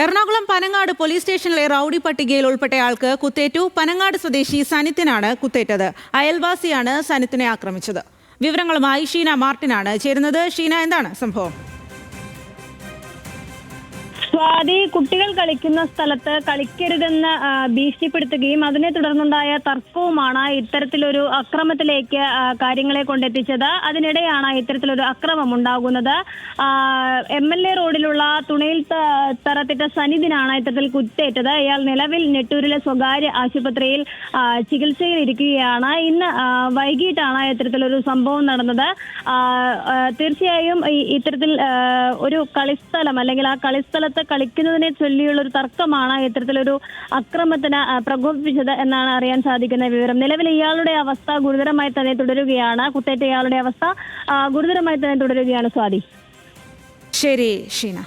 Ernakulam Panangad police സ്റ്റേഷനിലെ rowdy പട്ടികയിൽ ഉൾപ്പെട്ടയാൾക്ക് കുത്തേറ്റു. പനങ്ങാട് സ്വദേശി സനിത്തിനാണ് കുത്തേറ്റത്. അയൽവാസിയാണ് സനിത്തിനെ ആക്രമിച്ചത്. വിവരങ്ങളുമായി ഷീന മാർട്ടിനാണ് ചേരുന്നത്. ഷീന, എന്താണ് സംഭവം? സ്വാതി, കുട്ടികൾ കളിക്കുന്ന സ്ഥലത്ത് കളിക്കരുതെന്ന് ഭീഷണിപ്പെടുത്തുകയും അതിനെ തുടർന്നുണ്ടായ തർക്കവുമാണ് ഇത്തരത്തിലൊരു അക്രമത്തിലേക്ക് കാര്യങ്ങളെ കൊണ്ടെത്തിച്ചത്. അതിനിടെയാണ് ഇത്തരത്തിലൊരു അക്രമം ഉണ്ടാകുന്നത്. MLA റോഡിലുള്ള തുണയിൽ തറത്തിട്ട സനിതിനാണ് ഇത്തരത്തിൽ കുത്തേറ്റത്. ഇയാൾ നിലവിൽ നെട്ടൂരിലെ സ്വകാര്യ ആശുപത്രിയിൽ ചികിത്സയിൽ ഇരിക്കുകയാണ്. ഇന്ന് വൈകിട്ടാണ് ഇത്തരത്തിലൊരു സംഭവം നടന്നത്. തീർച്ചയായും ഇത്തരത്തിൽ ഒരു കളിസ്ഥലം അല്ലെങ്കിൽ ആ കളിസ്ഥലത്ത് കളിക്കുന്നതിനെ ചൊല്ലിയുള്ള ഒരു തർക്കമാണ് ഇത്തരത്തിലൊരു അക്രമത്തിന് പ്രകോപിപ്പിച്ചത് എന്നാണ് അറിയാൻ സാധിക്കുന്ന വിവരം. നിലവിൽ ഇയാളുടെ അവസ്ഥ ഗുരുതരമായി തന്നെ തുടരുകയാണ്. കുത്തേറ്റ ഇയാളുടെ അവസ്ഥ ഗുരുതരമായി തന്നെ തുടരുകയാണ്. സ്വാതി. ശരി ഷീന.